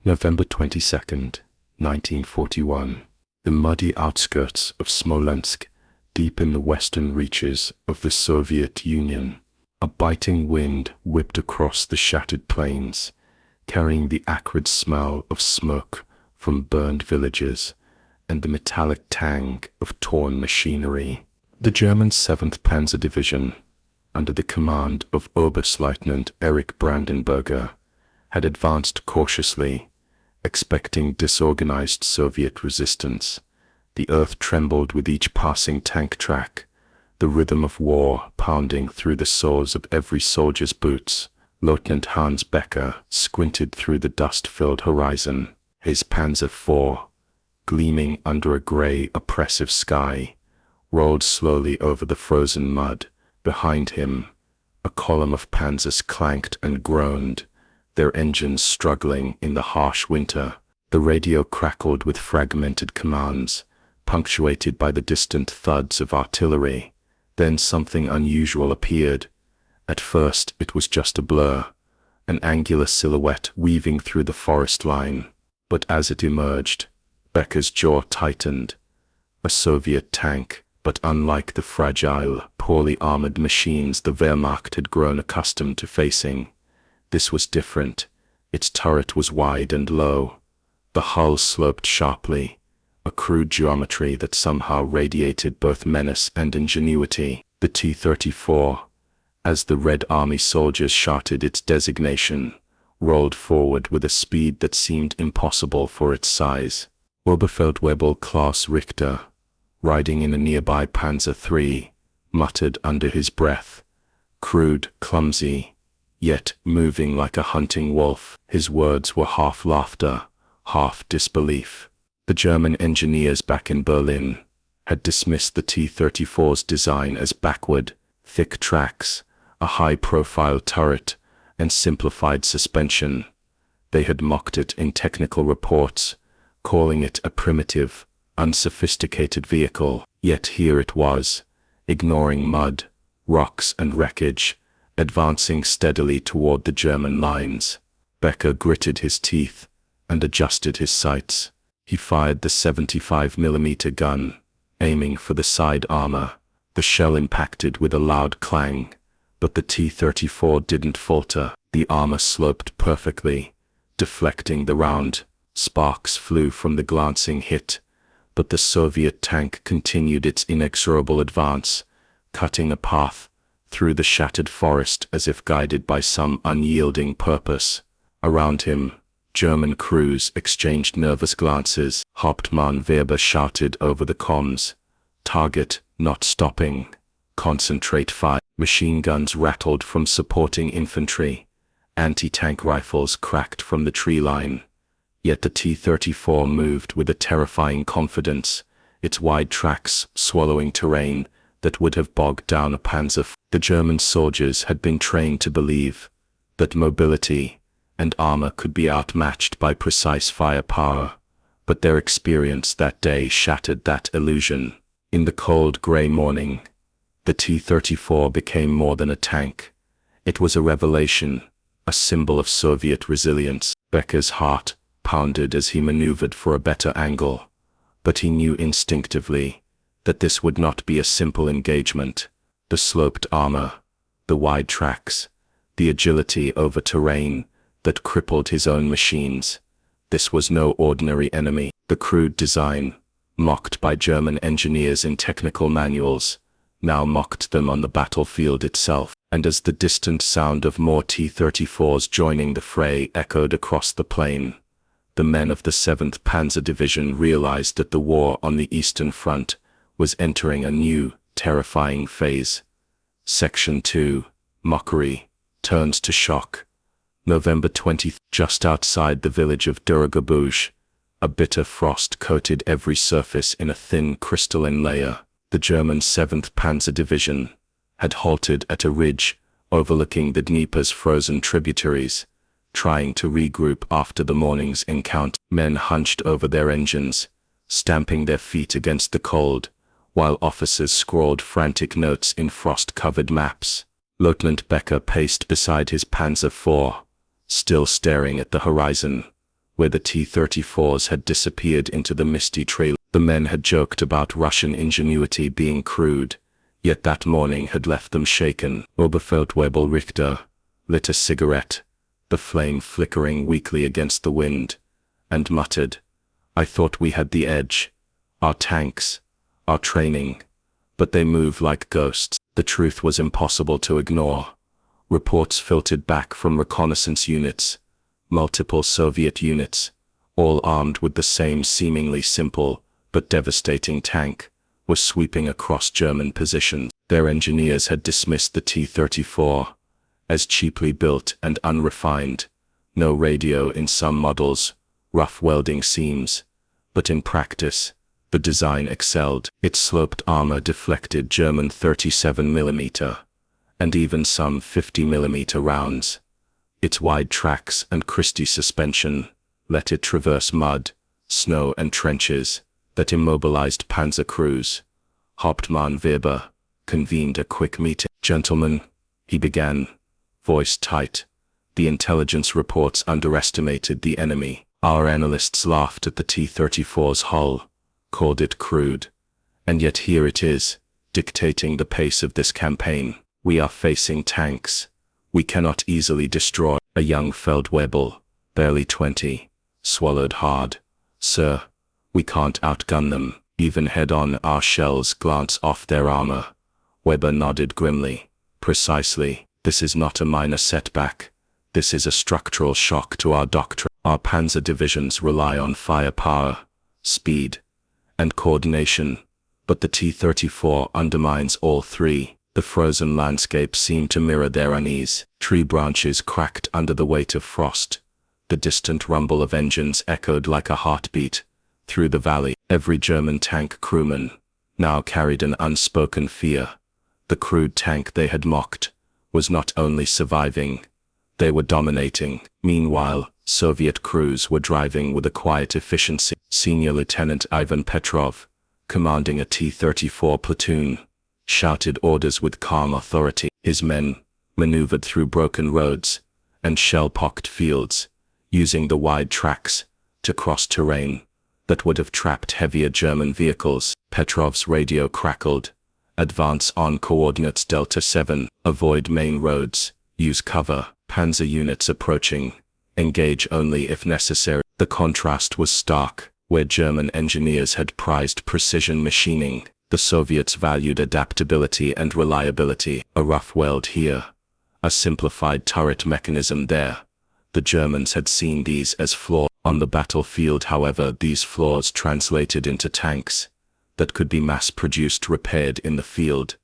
November 22nd, 1941. The muddy outskirts of Smolensk, deep in the western reaches of the Soviet Union. A biting wind whipped across the shattered plains, carrying the acrid smell of smoke from burned villages and the metallic tang of torn machinery. The German 7th Panzer Division, under the command of Oberstleutnant Erich Brandenberger, had advanced cautiously, expecting disorganized Soviet resistance. The earth trembled with each passing tank track, the rhythm of war pounding through the soles of every soldier's boots. Lieutenant Hans Becker squinted through the dust-filled horizon, his Panzer IV, gleaming under a gray, oppressive sky, rolled slowly over the frozen mud. Behind him, a column of Panzers clanked and groaned, their engines struggling in the harsh winter. The radio crackled with fragmented commands, punctuated by the distant thuds of artillery. Then something unusual appeared. At first it was just a blur, an angular silhouette weaving through the forest line. But as it emerged, Becker's jaw tightened. A Soviet tank, but unlike the fragile, poorly armored machines the Wehrmacht had grown accustomed to facing. This was different. Its turret was wide and low. The hull sloped sharply, a crude geometry that somehow radiated both menace and ingenuity. The T-34, as the Red Army soldiers shouted its designation, rolled forward with a speed that seemed impossible for its size. Oberfeldwebel Klaus Richter, riding in a nearby Panzer III, muttered under his breath, "Crude, clumsy, yet moving like a hunting wolf." His words were half laughter, half disbelief. The German engineers back in Berlin had dismissed the T-34's design as backward, thick tracks, a high-profile turret, and simplified suspension. They had mocked it in technical reports, calling it a primitive, unsophisticated vehicle. Yet here it was, ignoring mud, rocks and wreckage, advancing steadily toward the German lines. Becker gritted his teeth and adjusted his sights. He fired the 75mm gun, aiming for the side armor. The shell impacted with a loud clang, but the T-34 didn't falter. The armor sloped perfectly, deflecting the round. Sparks flew from the glancing hit, but the Soviet tank continued its inexorable advance, cutting a path through the shattered forest as if guided by some unyielding purpose. Around him, German crews exchanged nervous glances. Hauptmann Weber shouted over the comms, "Target not stopping. Concentrate fire." Machine guns rattled from supporting infantry. Anti-tank rifles cracked from the tree line. Yet the T-34 moved with a terrifying confidence, its wide tracks swallowing terrain that would have bogged down a Panzer. The German soldiers had been trained to believe that mobility and armor could be outmatched by precise firepower, but their experience that day shattered that illusion. In the cold gray morning, the T-34 became more than a tank. It was a revelation, a symbol of Soviet resilience. Becker's heart pounded as he maneuvered for a better angle, but he knew instinctively that this would not be a simple engagement. The sloped armor, the wide tracks, the agility over terrain that crippled his own machines. This was no ordinary enemy. The crude design, mocked by German engineers in technical manuals, now mocked them on the battlefield itself. And as the distant sound of more T-34s joining the fray echoed across the plain, the men of the 7th Panzer Division realized that the war on the Eastern Front was entering a new, terrifying phase. Section 2, Mockery, turns to shock. November 20th, just outside the village of Duragobuj, a bitter frost coated every surface in a thin crystalline layer. The German 7th Panzer Division had halted at a ridge overlooking the Dnieper's frozen tributaries, trying to regroup after the morning's encounter. Men hunched over their engines, stamping their feet against the cold, while officers scrawled frantic notes in frost-covered maps. Lieutenant Becker paced beside his Panzer IV, still staring at the horizon, where the T-34's had disappeared into the misty trail. The men had joked about Russian ingenuity being crude, yet that morning had left them shaken. Oberfeldwebel Richter lit a cigarette, the flame flickering weakly against the wind, and muttered, "I thought we had the edge. Our tanks, our training, but they move like ghosts." The truth was impossible to ignore. Reports filtered back from reconnaissance units, multiple Soviet units, all armed with the same seemingly simple but devastating tank, were sweeping across German positions. Their engineers had dismissed the T-34 as cheaply built and unrefined, no radio in some models, rough welding seams, but in practice, the design excelled. Its sloped armor deflected German 37mm and even some 50mm rounds. Its wide tracks and Christie suspension let it traverse mud, snow and trenches that immobilized panzer crews. Hauptmann Weber convened a quick meeting. "Gentlemen," he began, voice tight, "the intelligence reports underestimated the enemy. Our analysts laughed at the T-34's hull, called it crude, and yet here it is, dictating the pace of this campaign. We are facing tanks we cannot easily destroy." A young Feldwebel, barely 20, swallowed hard. "Sir, we can't outgun them. Even head-on our shells glance off their armor." Weber nodded grimly. "Precisely. This is not a minor setback. This is a structural shock to our doctrine. Our panzer divisions rely on firepower, speed, and coordination, but the T-34 undermines all three." The frozen landscape seemed to mirror their unease. Tree branches cracked under the weight of frost. The distant rumble of engines echoed like a heartbeat through the valley. Every German tank crewman now carried an unspoken fear. The crude tank they had mocked was not only surviving, they were dominating. Meanwhile, Soviet crews were driving with a quiet efficiency. Senior Lieutenant Ivan Petrov, commanding a T-34 platoon, shouted orders with calm authority. His men maneuvered through broken roads and shell-pocked fields, using the wide tracks to cross terrain that would have trapped heavier German vehicles. Petrov's radio crackled. "Advance on coordinates Delta 7, avoid main roads, use cover, panzer units approaching, engage only if necessary." The contrast was stark. Where German engineers had prized precision machining, the Soviets valued adaptability and reliability. A rough weld here, a simplified turret mechanism there. The Germans had seen these as flaws. On the battlefield, however, these flaws translated into tanks that could be mass-produced, repaired in the field,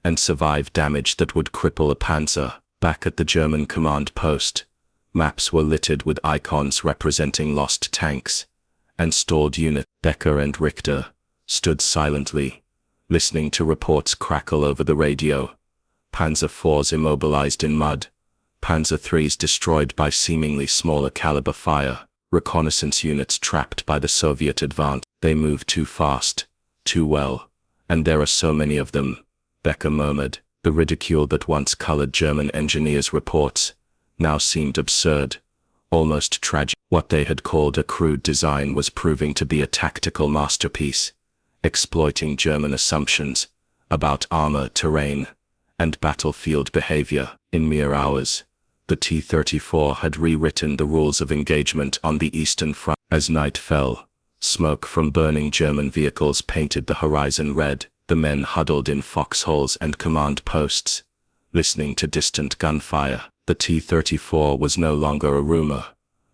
and survive damage that would cripple a panzer. Back at the German command post, maps were littered with icons representing lost tanks and stalled units. Becker and Richter stood silently, listening to reports crackle over the radio. Panzer IV's immobilized in mud, Panzer III's destroyed by seemingly smaller caliber fire, reconnaissance units trapped by the Soviet advance. "They move too fast, too well, and there are so many of them," Becker murmured. The ridicule that once colored German engineers' reports now seemed absurd, almost tragic. What they had called a crude design was proving to be a tactical masterpiece, exploiting German assumptions about armor, terrain, and battlefield behavior. In mere hours, the T-34 had rewritten the rules of engagement on the Eastern Front. As night fell, smoke from burning German vehicles painted the horizon red. The men huddled in foxholes and command posts, listening to distant gunfire. The T-34 was no longer a rumor,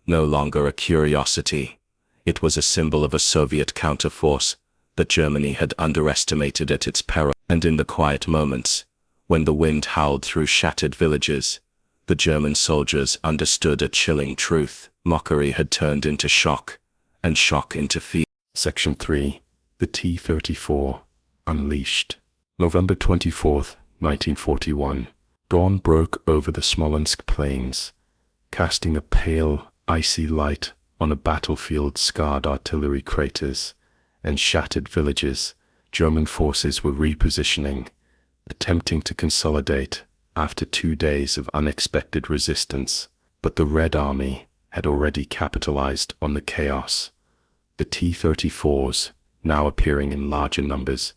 no longer a curiosity. It was a symbol of a Soviet counterforce that Germany had underestimated at its peril. And in the quiet moments, when the wind howled through shattered villages, the German soldiers understood a chilling truth. Mockery had turned into shock, and shock into fear. Section 3. The T-34. Unleashed. November 24th, 1941. Dawn broke over the Smolensk plains, casting a pale, icy light on a battlefield scarred artillery craters and shattered villages. German forces were repositioning, attempting to consolidate after 2 days of unexpected resistance. But the Red Army had already capitalized on the chaos. The T-34's, now appearing in larger numbers,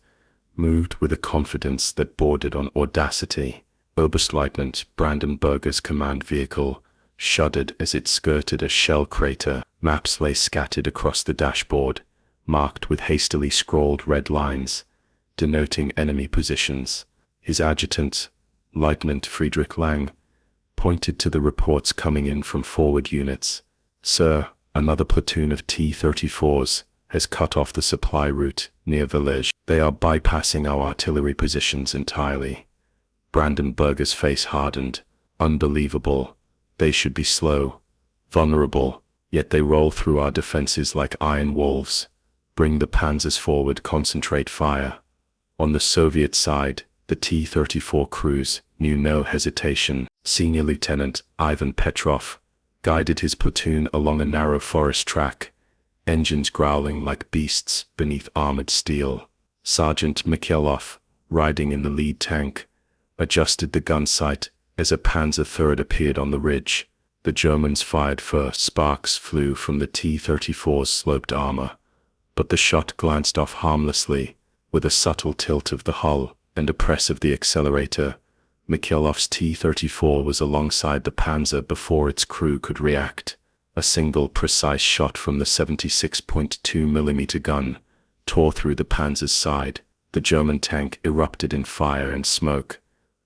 moved with a confidence that bordered on audacity. Oberstleutnant Brandenberger's command vehicle shuddered as it skirted a shell crater. Maps lay scattered across the dashboard, marked with hastily scrawled red lines, denoting enemy positions. His adjutant, Lieutenant Friedrich Lang, pointed to the reports coming in from forward units. "Sir, another platoon of T-34's has cut off the supply route near Village. They are bypassing our artillery positions entirely." Brandenberger's face hardened. "Unbelievable. They should be slow, vulnerable, yet they roll through our defenses like iron wolves. Bring the Panzers forward, concentrate fire." On the Soviet side, the T-34 crews knew no hesitation. Senior Lieutenant Ivan Petrov guided his platoon along a narrow forest track, engines growling like beasts beneath armored steel. Sergeant Mikhailov, riding in the lead tank, adjusted the gun sight as a Panzer III appeared on the ridge. The Germans fired first. Sparks flew from the T-34's sloped armor, but the shot glanced off harmlessly, with a subtle tilt of the hull and a press of the accelerator. Mikhailov's T-34 was alongside the Panzer before its crew could react. A single precise shot from the 76.2 mm gun tore through the Panzer's side. The German tank erupted in fire and smoke,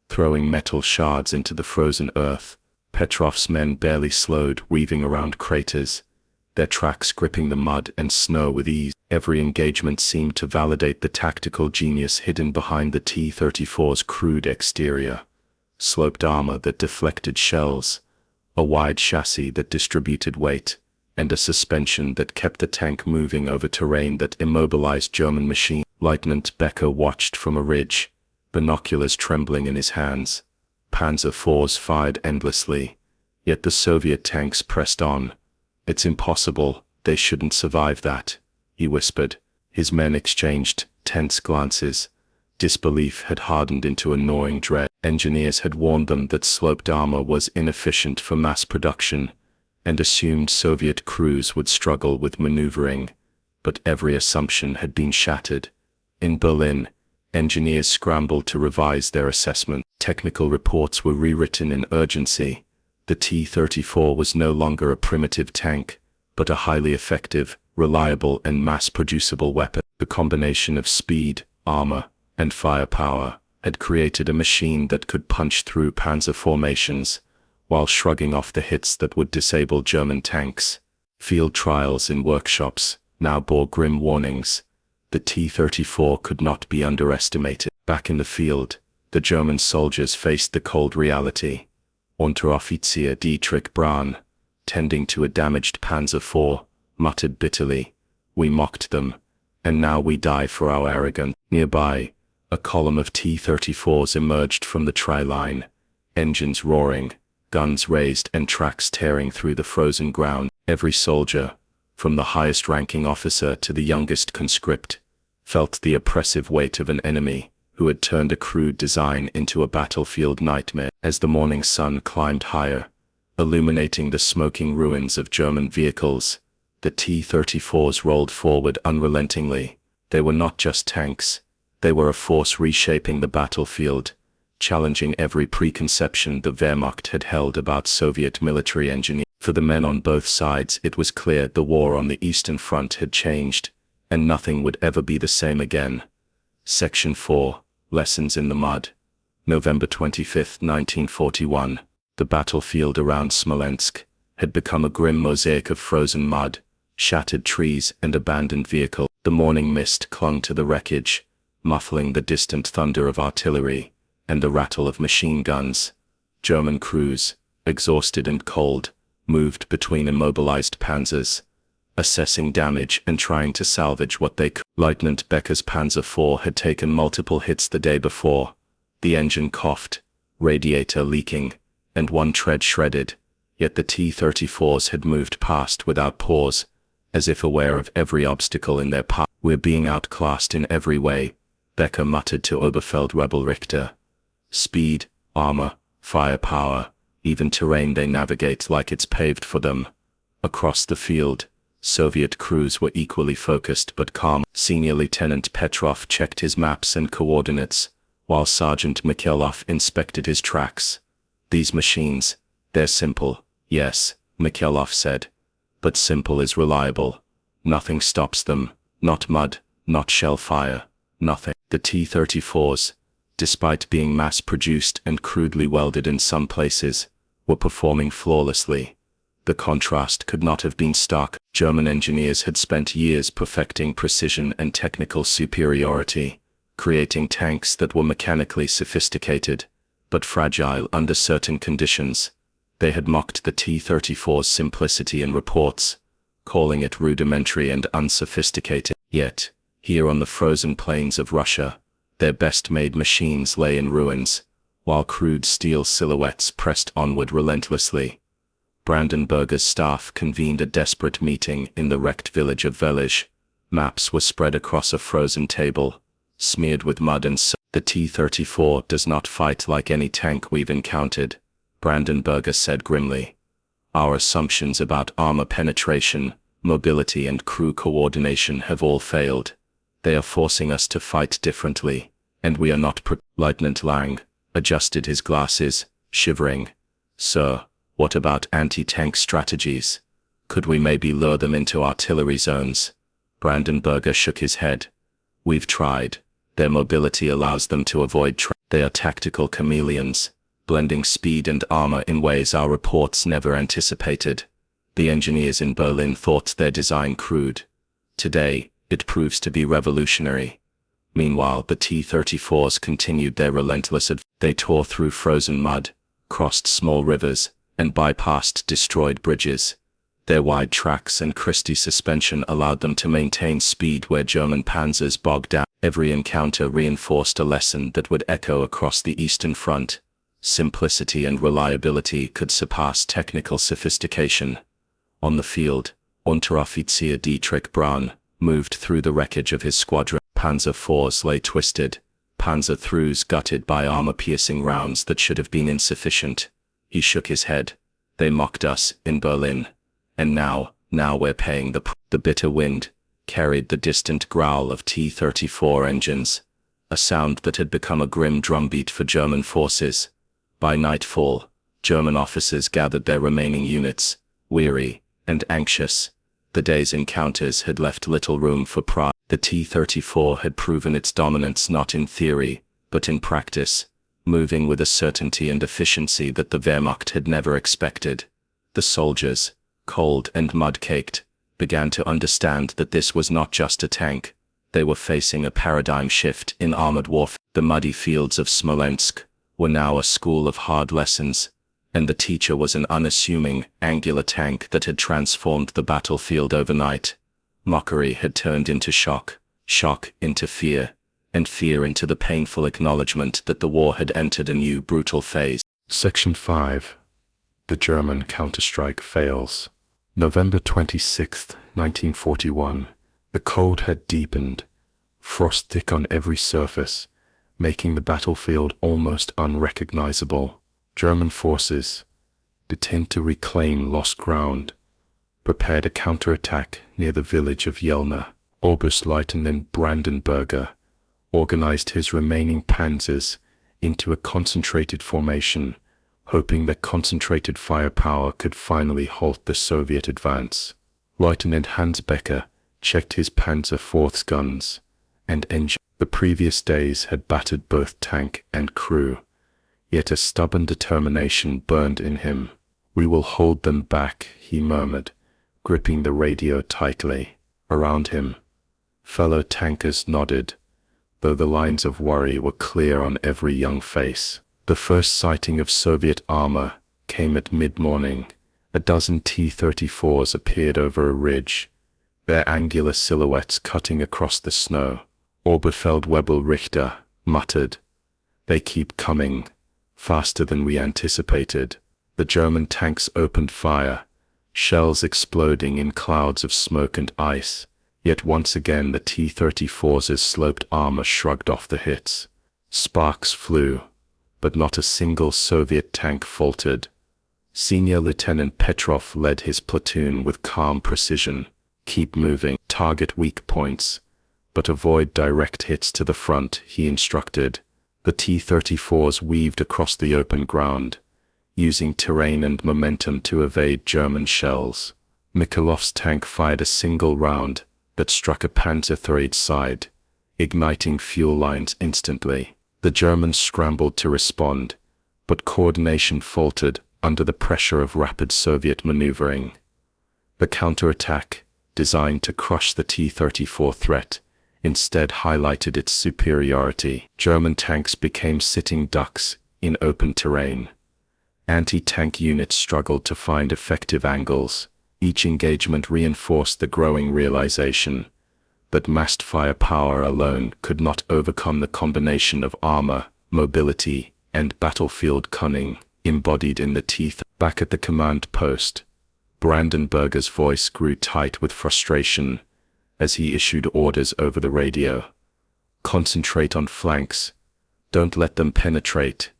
throwing metal shards into the frozen earth. Petrov's men barely slowed, weaving around craters, their tracks gripping the mud and snow with ease. Every engagement seemed to validate the tactical genius hidden behind the T-34's crude exterior. Sloped armor that deflected shells, a wide chassis that distributed weight, and a suspension that kept the tank moving over terrain that immobilized German machines. Lieutenant Becker watched from a ridge, binoculars trembling in his hands. Panzer IVs fired endlessly, yet the Soviet tanks pressed on. "It's impossible, they shouldn't survive that," he whispered. His men exchanged tense glances. Disbelief had hardened into a gnawing dread. Engineers had warned them that sloped armor was inefficient for mass production, and assumed Soviet crews would struggle with maneuvering. But every assumption had been shattered. In Berlin, engineers scrambled to revise their assessment. Technical reports were rewritten in urgency. The T-34 was no longer a primitive tank, but a highly effective, reliable and mass-producible weapon. The combination of speed, armor, and firepower had created a machine that could punch through panzer formations, while shrugging off the hits that would disable German tanks. Field trials in workshops now bore grim warnings. The T-34 could not be underestimated. Back in the field, the German soldiers faced the cold reality. Unteroffizier Dietrich Brahn, tending to a damaged Panzer IV, muttered bitterly, "We mocked them, and now we die for our arrogance." Nearby, a column of T-34's emerged from the tri-line, engines roaring, guns raised and tracks tearing through the frozen ground. Every soldier, from the highest-ranking officer to the youngest conscript, felt the oppressive weight of an enemy who had turned a crude design into a battlefield nightmare. As the morning sun climbed higher, illuminating the smoking ruins of German vehicles, the T-34's rolled forward unrelentingly. They were not just tanks, they were a force reshaping the battlefield, challenging every preconception the Wehrmacht had held about Soviet military engineering. For the men on both sides, it was clear the war on the Eastern Front had changed, and nothing would ever be the same again. Section 4, Lessons in the Mud. November 25, 1941. The battlefield around Smolensk had become a grim mosaic of frozen mud, shattered trees and abandoned vehicles. The morning mist clung to the wreckage, muffling the distant thunder of artillery and the rattle of machine guns. German crews, exhausted and cold, moved between immobilized panzers, assessing damage and trying to salvage what they could. Lieutenant Becker's Panzer IV had taken multiple hits the day before. The engine coughed, radiator leaking, and one tread shredded, yet the T-34's had moved past without pause, as if aware of every obstacle in their path. "We're being outclassed in every way," Becker muttered to Oberfeldwebel Richter. "Speed, armor, firepower, even terrain they navigate like it's paved for them. Across the field, Soviet crews were equally focused but calm. Senior Lieutenant Petrov checked his maps and coordinates, while Sergeant Mikhailov inspected his tracks. "These machines, they're simple." "Yes," Mikhailov said. "But simple is reliable. Nothing stops them, not mud, not shell fire, nothing." The T-34's, despite being mass-produced and crudely welded in some places, were performing flawlessly. The contrast could not have been stark. German engineers had spent years perfecting precision and technical superiority, creating tanks that were mechanically sophisticated, but fragile under certain conditions. They had mocked the T-34's simplicity in reports, calling it rudimentary and unsophisticated. Yet, here on the frozen plains of Russia, their best-made machines lay in ruins, while crude steel silhouettes pressed onward relentlessly. Brandenburger's staff convened a desperate meeting in the wrecked village of Velizh. Maps were spread across a frozen table, smeared with mud and soot. "The T-34 does not fight like any tank we've encountered," Brandenburger said grimly. "Our assumptions about armor penetration, mobility and crew coordination have all failed. They are forcing us to fight differently, and we are not Lieutenant Lang adjusted his glasses, shivering. "Sir, what about anti-tank strategies? Could we maybe lure them into artillery zones?" Brandenburger shook his head. "We've tried. Their mobility allows them to avoid they are tactical chameleons, blending speed and armor in ways our reports never anticipated. The engineers in Berlin thought their design crude. Today, it proves to be revolutionary." Meanwhile, the T-34's continued their relentless advance. They tore through frozen mud, crossed small rivers, and bypassed destroyed bridges. Their wide tracks and Christie suspension allowed them to maintain speed where German Panzers bogged down. Every encounter reinforced a lesson that would echo across the Eastern Front. Simplicity and reliability could surpass technical sophistication. On the field, Unteroffizier Dietrich Braun moved through the wreckage of his squadron. Panzer IV's lay twisted, Panzer III's gutted by armor-piercing rounds that should have been insufficient. He shook his head. "They mocked us in Berlin. And now we're paying the bitter wind carried the distant growl of T-34 engines, a sound that had become a grim drumbeat for German forces. By nightfall, German officers gathered their remaining units, weary and anxious. The day's encounters had left little room for pride. The T-34 had proven its dominance not in theory, but in practice, moving with a certainty and efficiency that the Wehrmacht had never expected. The soldiers, cold and mud-caked, began to understand that this was not just a tank. They were facing a paradigm shift in armored warfare. The muddy fields of Smolensk were now a school of hard lessons, and the teacher was an unassuming, angular tank that had transformed the battlefield overnight. Mockery had turned into shock, shock into fear, and fear into the painful acknowledgement that the war had entered a new brutal phase. Section 5. The German counterstrike fails. November 26, 1941. The cold had deepened, frost thick on every surface, making the battlefield almost unrecognizable. German forces, determined to reclaim lost ground, prepared a counterattack near the village of Jelna. Oberstleutnant Brandenburger organized his remaining panzers into a concentrated formation, hoping that concentrated firepower could finally halt the Soviet advance. Lieutenant Hans Becker checked his Panzer IV's guns and engine. The previous days had battered both tank and crew, yet a stubborn determination burned in him. "We will hold them back," he murmured, gripping the radio tightly. Around him, fellow tankers nodded, though the lines of worry were clear on every young face. The first sighting of Soviet armor came at mid-morning. A dozen T-34's appeared over a ridge, their angular silhouettes cutting across the snow. Oberfeldwebel Richter muttered, "They keep coming, faster than we anticipated." The German tanks opened fire, shells exploding in clouds of smoke and ice. Yet once again the T-34's sloped armor shrugged off the hits. Sparks flew, but not a single Soviet tank faltered. Senior Lieutenant Petrov led his platoon with calm precision. Keep moving, target weak points, but avoid direct hits to the front, he instructed. The T-34's weaved across the open ground, using terrain and momentum to evade German shells. Mikhailov's tank fired a single round that struck a Panzer III's side, igniting fuel lines instantly. The Germans scrambled to respond, but coordination faltered under the pressure of rapid Soviet maneuvering. The counterattack, designed to crush the T-34 threat, instead highlighted its superiority. German tanks became sitting ducks in open terrain. Anti-tank units struggled to find effective angles. Each engagement reinforced the growing realization that massed firepower alone could not overcome the combination of armor, mobility, and battlefield cunning embodied in the teeth. Back at the command post, Brandenburger's voice grew tight with frustration as he issued orders over the radio. Concentrate on flanks. Don't let them penetrate.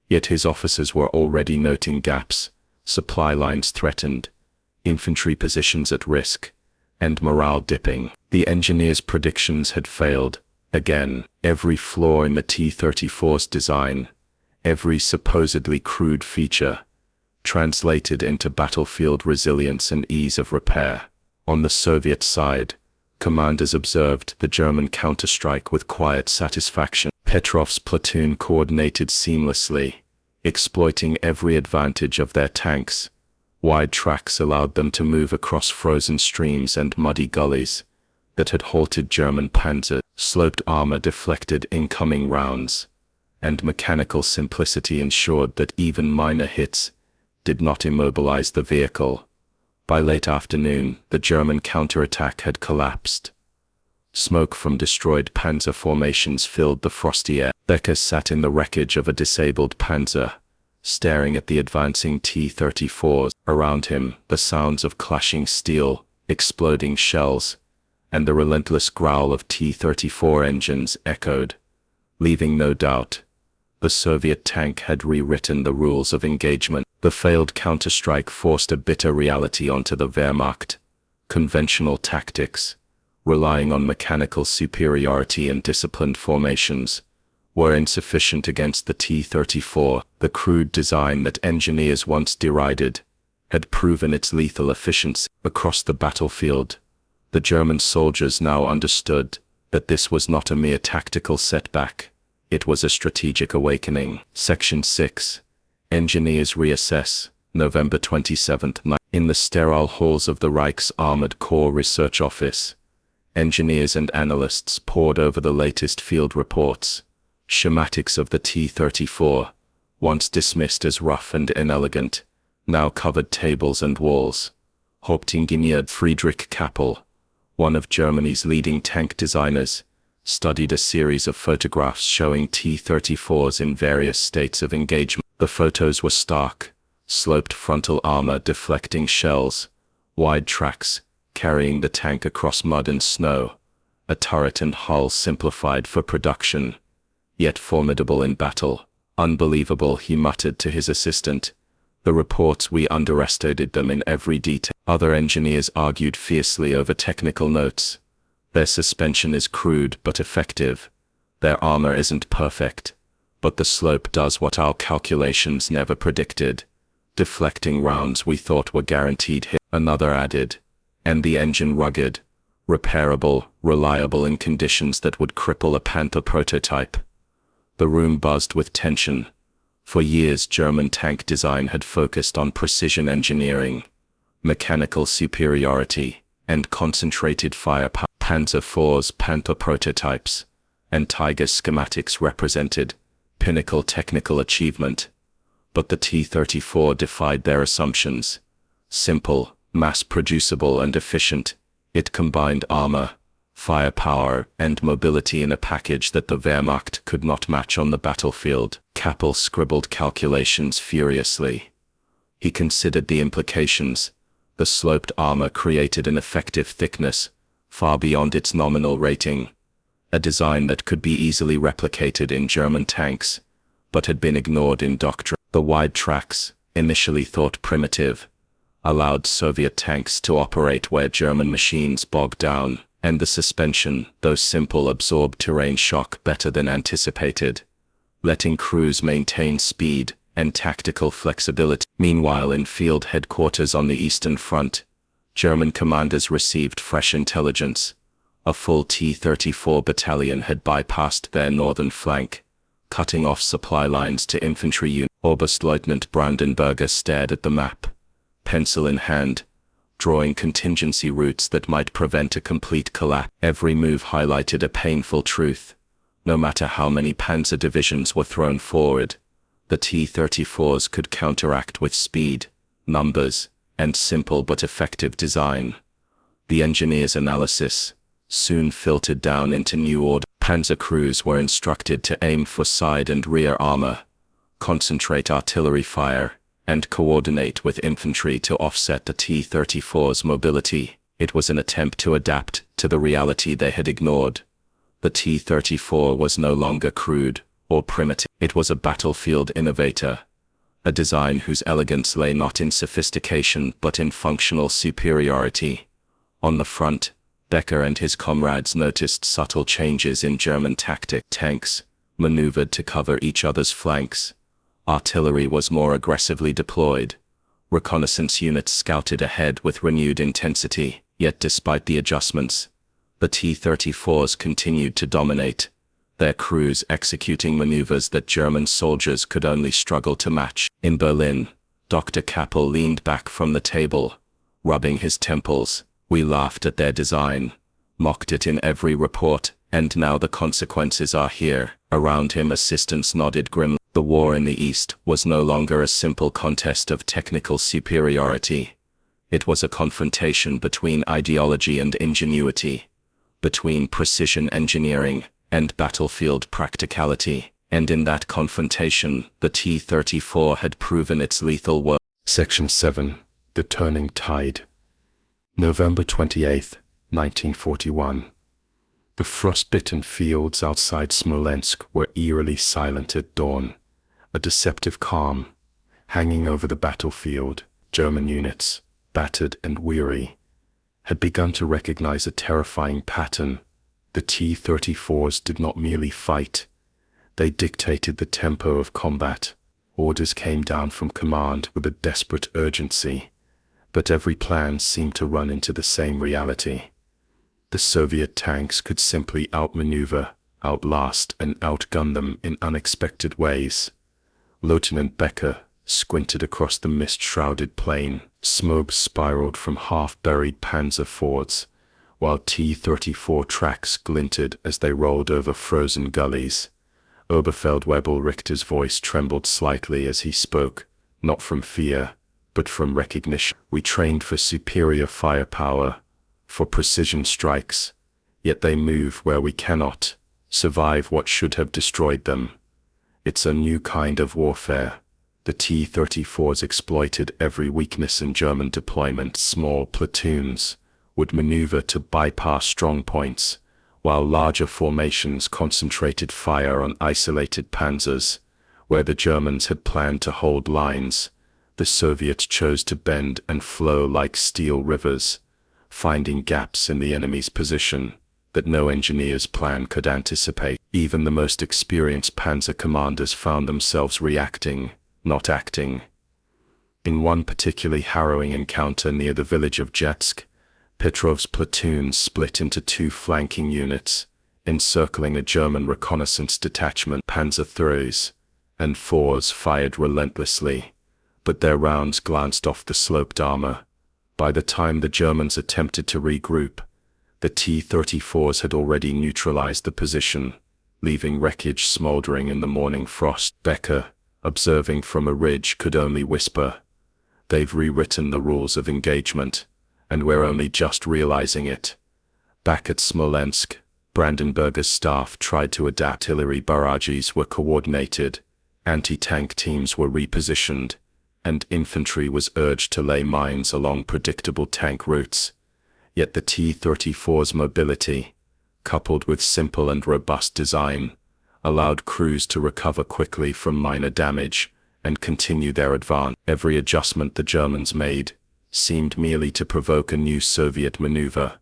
Yet his officers were already noting gaps, supply lines threatened, infantry positions at risk, and morale dipping. The engineers' predictions had failed. Again, every flaw in the T-34's design, every supposedly crude feature, translated into battlefield resilience and ease of repair. On the Soviet side, commanders observed the German counterstrike with quiet satisfaction. Petrov's platoon coordinated seamlessly, exploiting every advantage of their tanks. Wide tracks allowed them to move across frozen streams and muddy gullies that had halted German Panzer. Sloped armor deflected incoming rounds, and mechanical simplicity ensured that even minor hits did not immobilize the vehicle. By late afternoon, the German counterattack had collapsed. Smoke from destroyed panzer formations filled the frosty air. Becker sat in the wreckage of a disabled panzer, staring at the advancing T-34's. Around him, the sounds of clashing steel, exploding shells, and the relentless growl of T-34 engines echoed, leaving no doubt. The Soviet tank had rewritten the rules of engagement. The failed counterstrike forced a bitter reality onto the Wehrmacht. Conventional tactics, relying on mechanical superiority and disciplined formations, were insufficient against the T-34. The crude design that engineers once derided had proven its lethal efficiency. Across the battlefield, the German soldiers now understood that this was not a mere tactical setback. It was a strategic awakening. Section 6. Engineers reassess, November 27. In the sterile halls of the Reich's Armored Corps Research Office, engineers and analysts pored over the latest field reports. Schematics of the T-34, once dismissed as rough and inelegant, now covered tables and walls. Hauptingenieur Friedrich Kappel, one of Germany's leading tank designers, studied a series of photographs showing T-34's in various states of engagement. The photos were stark: sloped frontal armor deflecting shells, wide tracks carrying the tank across mud and snow, a turret and hull simplified for production, yet formidable in battle. Unbelievable, he muttered to his assistant. The reports, we underestimated them in every detail. Other engineers argued fiercely over technical notes. Their suspension is crude but effective. Their armor isn't perfect, but the slope does what our calculations never predicted. Deflecting rounds we thought were guaranteed hit. Another added, and the engine rugged, repairable, reliable in conditions that would cripple a Panther prototype. The room buzzed with tension. For years, German tank design had focused on precision engineering, mechanical superiority, and concentrated firepower. Panzer IV's Panther prototypes and Tiger schematics represented pinnacle technical achievement, but the T-34 defied their assumptions. Simple, mass-producible and efficient, it combined armor, firepower, and mobility in a package that the Wehrmacht could not match on the battlefield. Kappel scribbled calculations furiously. He considered the implications. The sloped armor created an effective thickness far beyond its nominal rating, a design that could be easily replicated in German tanks, but had been ignored in doctrine. The wide tracks, initially thought primitive, allowed Soviet tanks to operate where German machines bogged down, and the suspension, though simple, absorbed terrain shock better than anticipated, letting crews maintain speed and tactical flexibility. Meanwhile, in field headquarters on the Eastern Front, German commanders received fresh intelligence. A full T-34 battalion had bypassed their northern flank, cutting off supply lines to infantry units. Oberstleutnant Brandenberger stared at the map, pencil in hand, drawing contingency routes that might prevent a complete collapse. Every move highlighted a painful truth. No matter how many panzer divisions were thrown forward, the T-34's could counteract with speed, numbers, and simple but effective design. The engineers' analysis soon filtered down into new order. Panzer crews were instructed to aim for side and rear armor, concentrate artillery fire, and coordinate with infantry to offset the T-34's mobility. It was an attempt to adapt to the reality they had ignored. The T-34 was no longer crude or primitive. It was a battlefield innovator, a design whose elegance lay not in sophistication but in functional superiority. On the front, Becker and his comrades noticed subtle changes in German tactics. Tanks maneuvered to cover each other's flanks. Artillery was more aggressively deployed. Reconnaissance units scouted ahead with renewed intensity. Yet despite the adjustments, the T-34's continued to dominate, their crews executing maneuvers that German soldiers could only struggle to match. In Berlin, Dr. Kappel leaned back from the table, rubbing his temples. We laughed at their design, mocked it in every report, and now the consequences are here. Around him, assistants nodded grimly. The war in the East was no longer a simple contest of technical superiority. It was a confrontation between ideology and ingenuity, between precision engineering and battlefield practicality. And in that confrontation, the T-34 had proven its lethal worth. Section 7. The Turning Tide. November 28, 1941. The frost-bitten fields outside Smolensk were eerily silent at dawn, a deceptive calm hanging over the battlefield. German units, battered and weary, had begun to recognize a terrifying pattern. The T-34's did not merely fight, they dictated the tempo of combat. Orders came down from command with a desperate urgency, but every plan seemed to run into the same reality. The Soviet tanks could simply outmaneuver, outlast, and outgun them in unexpected ways. Lieutenant Becker squinted across the mist-shrouded plain. Smoke spiraled from half-buried Panzer forts, while T-34 tracks glinted as they rolled over frozen gullies. Oberfeldwebel Richter's voice trembled slightly as he spoke, not from fear, but from recognition. We trained for superior firepower, for precision strikes, yet they move where we cannot, survive what should have destroyed them. It's a new kind of warfare. The T-34's exploited every weakness in German deployment. Small platoons would maneuver to bypass strong points, while larger formations concentrated fire on isolated panzers. Where the Germans had planned to hold lines, the Soviets chose to bend and flow like steel rivers, finding gaps in the enemy's position that no engineer's plan could anticipate. Even the most experienced panzer commanders found themselves reacting, not acting. In one particularly harrowing encounter near the village of Jetsk, Petrov's platoon split into two flanking units, encircling a German reconnaissance detachment. Panzer III's and IV's fired relentlessly, but their rounds glanced off the sloped armor. By the time the Germans attempted to regroup, the T-34's had already neutralized the position, leaving wreckage smoldering in the morning frost. Becker, observing from a ridge, could only whisper, "They've rewritten the rules of engagement, and we're only just realizing it." Back at Smolensk, Brandenberger's staff tried to adapt. Artillery barrages were coordinated, anti-tank teams were repositioned, and infantry was urged to lay mines along predictable tank routes. Yet the T-34's mobility, coupled with simple and robust design, allowed crews to recover quickly from minor damage and continue their advance. Every adjustment the Germans made seemed merely to provoke a new Soviet maneuver,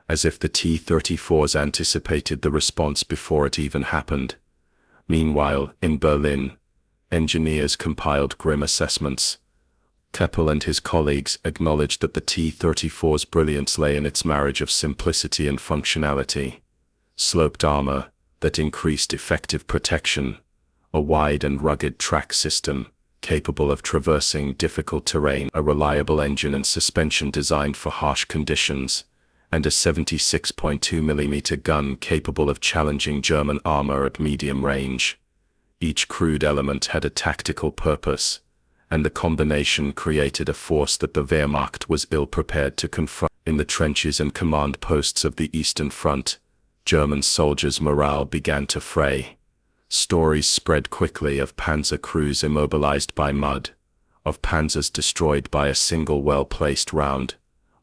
as if the T-34's anticipated the response before it even happened. Meanwhile, in Berlin, engineers compiled grim assessments. Keppel and his colleagues acknowledged that the T-34's brilliance lay in its marriage of simplicity and functionality. Sloped armor that increased effective protection, a wide and rugged track system capable of traversing difficult terrain, a reliable engine and suspension designed for harsh conditions, and a 76.2mm gun capable of challenging German armor at medium range. Each crude element had a tactical purpose, and the combination created a force that the Wehrmacht was ill-prepared to confront. In the trenches and command posts of the Eastern Front, German soldiers' morale began to fray. Stories spread quickly of Panzer crews immobilized by mud, of Panzers destroyed by a single well-placed round,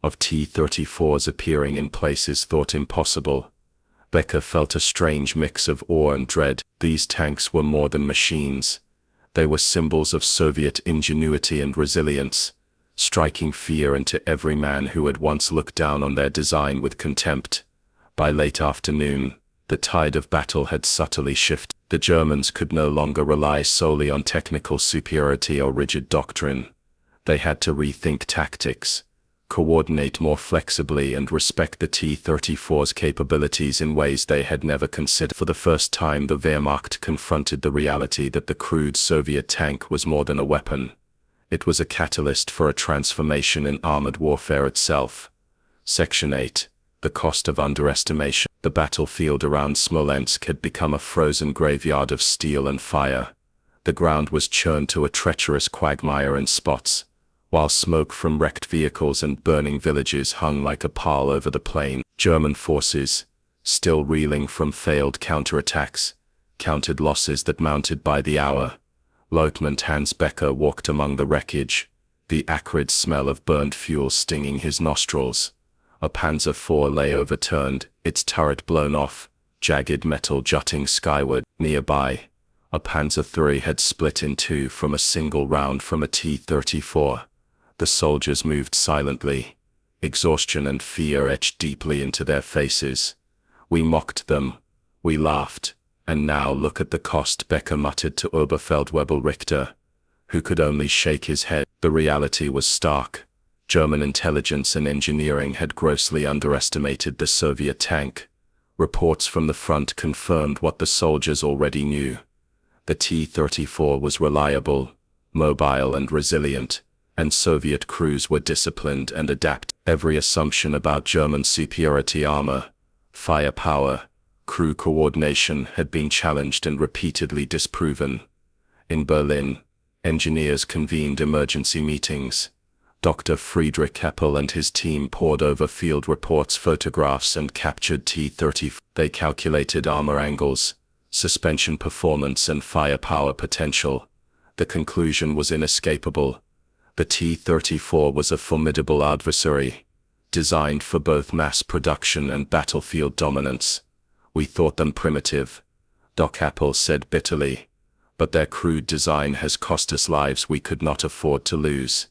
of T-34's appearing in places thought impossible. Becker felt a strange mix of awe and dread. These tanks were more than machines. They were symbols of Soviet ingenuity and resilience, striking fear into every man who had once looked down on their design with contempt. By late afternoon, the tide of battle had subtly shifted. The Germans could no longer rely solely on technical superiority or rigid doctrine. They had to rethink tactics, coordinate more flexibly, and respect the T-34's capabilities in ways they had never considered. For the first time, the Wehrmacht confronted the reality that the crude Soviet tank was more than a weapon. It was a catalyst for a transformation in armored warfare itself. Section 8. The cost of underestimation. The battlefield around Smolensk had become a frozen graveyard of steel and fire. The ground was churned to a treacherous quagmire in spots, while smoke from wrecked vehicles and burning villages hung like a pall over the plain. German forces, still reeling from failed counterattacks, counted losses that mounted by the hour. Lieutenant Hans Becker walked among the wreckage, the acrid smell of burned fuel stinging his nostrils. A Panzer IV lay overturned, its turret blown off, jagged metal jutting skyward. Nearby, a Panzer III had split in two from a single round from a T-34. The soldiers moved silently. Exhaustion and fear etched deeply into their faces. We mocked them. We laughed. And now look at the cost, Becker muttered to Oberfeldwebel Richter, who could only shake his head. The reality was stark. German intelligence and engineering had grossly underestimated the Soviet tank. Reports from the front confirmed what the soldiers already knew. The T-34 was reliable, mobile and resilient, and Soviet crews were disciplined and adapted. Every assumption about German superiority, armor, firepower, crew coordination had been challenged and repeatedly disproven. In Berlin, engineers convened emergency meetings. Dr. Friedrich Keppel and his team pored over field reports, photographs, and captured T-34. They calculated armor angles, suspension performance, and firepower potential. The conclusion was inescapable. The T-34 was a formidable adversary, designed for both mass production and battlefield dominance. We thought them primitive, Doc Keppel said bitterly, but their crude design has cost us lives we could not afford to lose.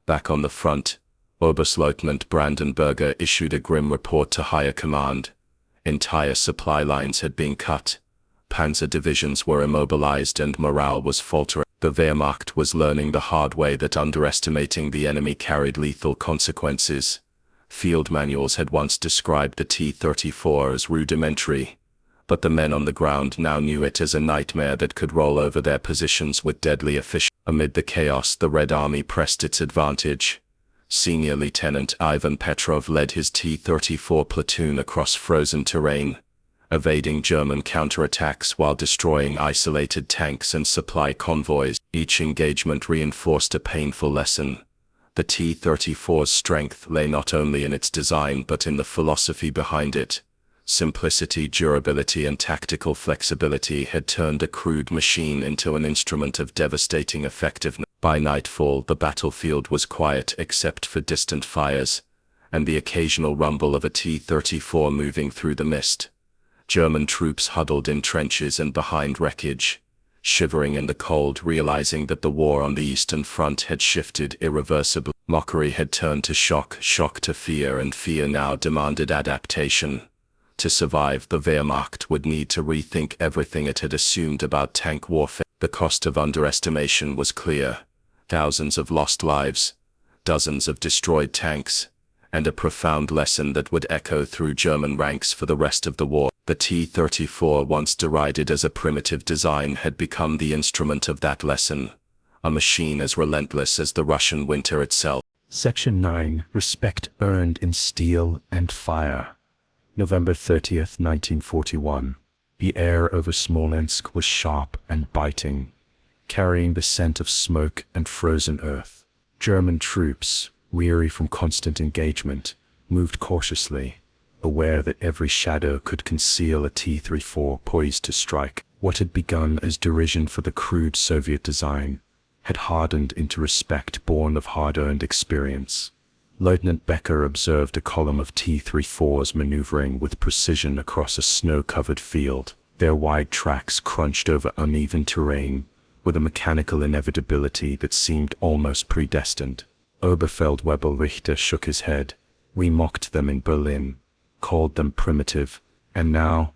Back on the front, Oberstleutnant Brandenberger issued a grim report to higher command. Entire supply lines had been cut. Panzer divisions were immobilized and morale was faltering. The Wehrmacht was learning the hard way that underestimating the enemy carried lethal consequences. Field manuals had once described the T-34 as rudimentary, but the men on the ground now knew it as a nightmare that could roll over their positions with deadly efficiency. Amid the chaos, the Red Army pressed its advantage. Senior Lieutenant Ivan Petrov led his T-34 platoon across frozen terrain, evading German counterattacks while destroying isolated tanks and supply convoys. Each engagement reinforced a painful lesson. The T-34's strength lay not only in its design but in the philosophy behind it. Simplicity, durability, and tactical flexibility had turned a crude machine into an instrument of devastating effectiveness. By nightfall, the battlefield was quiet except for distant fires, and the occasional rumble of a T-34 moving through the mist. German troops huddled in trenches and behind wreckage, shivering in the cold, realizing that the war on the Eastern Front had shifted irreversibly. Mockery had turned to shock, shock to fear, and fear now demanded adaptation. To survive, the Wehrmacht would need to rethink everything it had assumed about tank warfare. The cost of underestimation was clear. Thousands of lost lives, dozens of destroyed tanks, and a profound lesson that would echo through German ranks for the rest of the war. The T-34, once derided as a primitive design, had become the instrument of that lesson, a machine as relentless as the Russian winter itself. Section 9. Respect earned in steel and fire. November 30th, 1941. The air over Smolensk was sharp and biting, carrying the scent of smoke and frozen earth. German troops, weary from constant engagement, moved cautiously, aware that every shadow could conceal a T-34 poised to strike. What had begun as derision for the crude Soviet design had hardened into respect born of hard-earned experience. Lieutenant Becker observed a column of T-34s maneuvering with precision across a snow-covered field. Their wide tracks crunched over uneven terrain with a mechanical inevitability that seemed almost predestined. Oberfeldwebel shook his head. We mocked them in Berlin, called them primitive, and now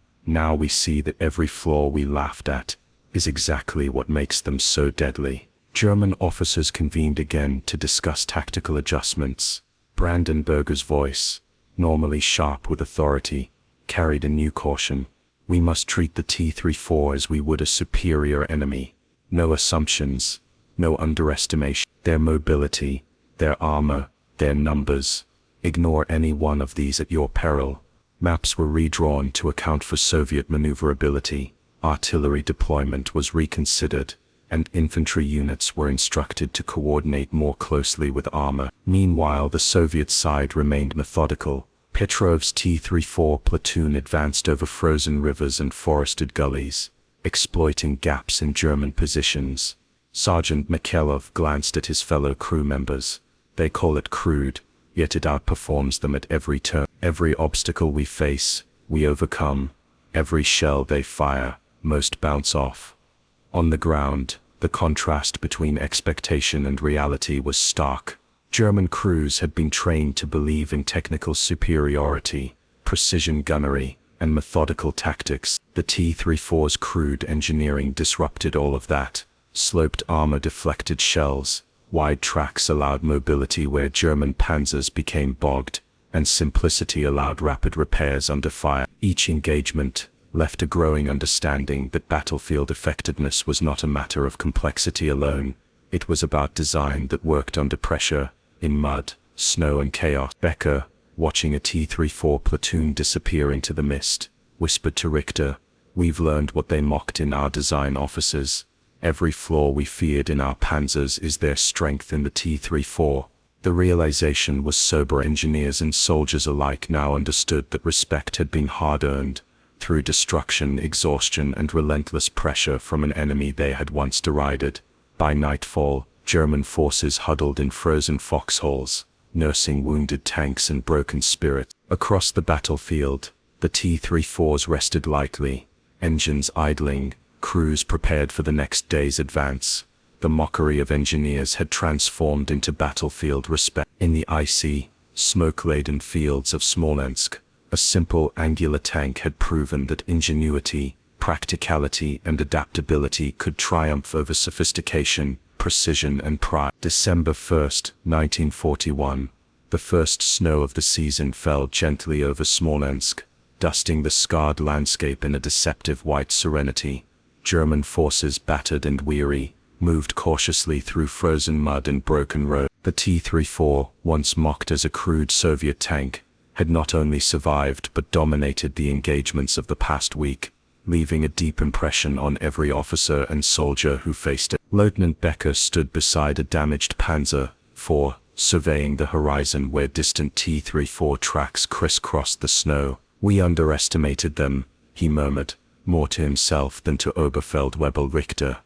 we see that every flaw we laughed at is exactly what makes them so deadly. German officers convened again to discuss tactical adjustments. Brandenburger's voice, normally sharp with authority, carried a new caution. We must treat the T-34 as we would a superior enemy. No assumptions, no underestimation. Their mobility, their armor, their numbers. Ignore any one of these at your peril. Maps were redrawn to account for Soviet maneuverability. Artillery deployment was reconsidered, and infantry units were instructed to coordinate more closely with armor. Meanwhile, the Soviet side remained methodical. Petrov's T-34 platoon advanced over frozen rivers and forested gullies, exploiting gaps in German positions. Sergeant Mikhailov glanced at his fellow crew members. They call it crude, yet it outperforms them at every turn. Every obstacle we face, we overcome. Every shell they fire, most bounce off. On the ground, the contrast between expectation and reality was stark. German crews had been trained to believe in technical superiority, precision gunnery, and methodical tactics. The T-34's crude engineering disrupted all of that. Sloped armor deflected shells, wide tracks allowed mobility where German Panzers became bogged, and simplicity allowed rapid repairs under fire. Each engagement left a growing understanding that battlefield effectiveness was not a matter of complexity alone. It was about design that worked under pressure, in mud, snow and chaos. Becker, watching a T-34 platoon disappear into the mist, whispered to Richter, "We've learned what they mocked in our design officers. Every flaw we feared in our Panzers is their strength in the T-34. The realization was sober. Engineers and soldiers alike now understood that respect had been hard-earned, through destruction, exhaustion, and relentless pressure from an enemy they had once derided. By nightfall, German forces huddled in frozen foxholes, nursing wounded tanks and broken spirits. Across the battlefield, the T-34s rested lightly, engines idling, crews prepared for the next day's advance. The mockery of engineers had transformed into battlefield respect. In the icy, smoke-laden fields of Smolensk, a simple angular tank had proven that ingenuity, practicality, and adaptability could triumph over sophistication, precision, and pride. December 1st, 1941. The first snow of the season fell gently over Smolensk, dusting the scarred landscape in a deceptive white serenity. German forces, battered and weary, moved cautiously through frozen mud and broken roads. The T-34, once mocked as a crude Soviet tank, had not only survived but dominated the engagements of the past week, leaving a deep impression on every officer and soldier who faced it. Lieutenant Becker stood beside a damaged Panzer IV, surveying the horizon where distant T-34 tracks crisscrossed the snow. "We underestimated them," he murmured, more to himself than to Oberfeldwebel Richter.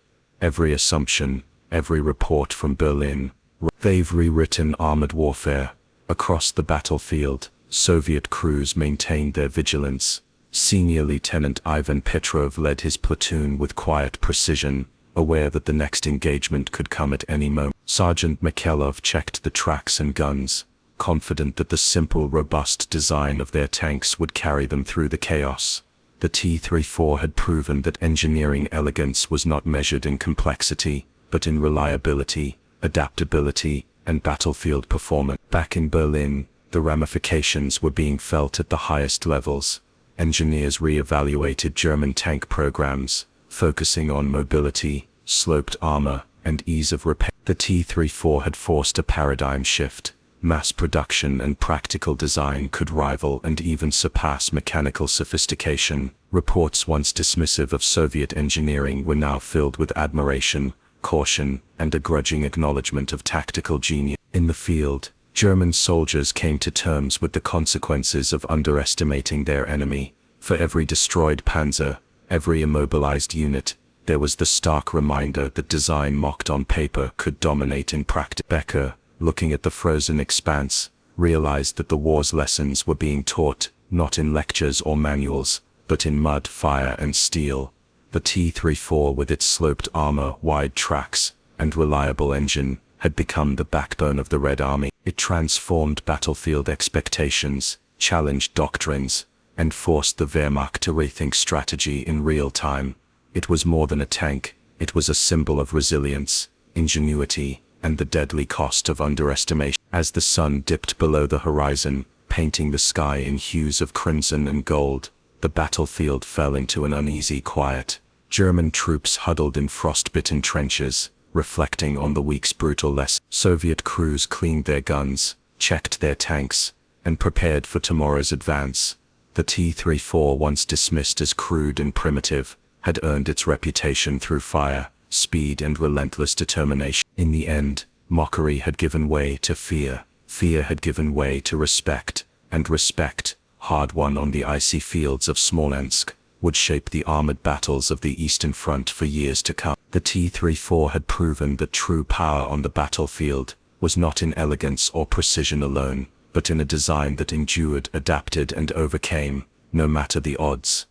"Every assumption, every report from Berlin. They've rewritten armored warfare." Across the battlefield, Soviet crews maintained their vigilance. Senior Lieutenant Ivan Petrov led his platoon with quiet precision, aware that the next engagement could come at any moment. Sergeant Mikhailov checked the tracks and guns, confident that the simple, robust design of their tanks would carry them through the chaos. The T-34 had proven that engineering elegance was not measured in complexity, but in reliability, adaptability, and battlefield performance. Back in Berlin, the ramifications were being felt at the highest levels. Engineers re-evaluated German tank programs, focusing on mobility, sloped armor, and ease of repair. The T-34 had forced a paradigm shift. Mass production and practical design could rival and even surpass mechanical sophistication. Reports once dismissive of Soviet engineering were now filled with admiration, caution, and a grudging acknowledgement of tactical genius. In the field, German soldiers came to terms with the consequences of underestimating their enemy. For every destroyed Panzer, every immobilized unit, there was the stark reminder that design mocked on paper could dominate in practice. Becker, looking at the frozen expanse, realized that the war's lessons were being taught, not in lectures or manuals, but in mud, fire, and steel. The T-34, with its sloped armor, wide tracks, and reliable engine, had become the backbone of the Red Army. It transformed battlefield expectations, challenged doctrines, and forced the Wehrmacht to rethink strategy in real time. It was more than a tank, it was a symbol of resilience, ingenuity, and the deadly cost of underestimation. As the sun dipped below the horizon, painting the sky in hues of crimson and gold, the battlefield fell into an uneasy quiet. German troops huddled in frost-bitten trenches, reflecting on the week's brutal lesson. Soviet crews cleaned their guns, checked their tanks, and prepared for tomorrow's advance. The T-34, once dismissed as crude and primitive, had earned its reputation through fire, speed, and relentless determination. In the end, mockery had given way to fear, fear had given way to respect, and respect, hard won on the icy fields of Smolensk, would shape the armored battles of the Eastern Front for years to come. The T-34 had proven that true power on the battlefield was not in elegance or precision alone, but in a design that endured, adapted, and overcame, no matter the odds.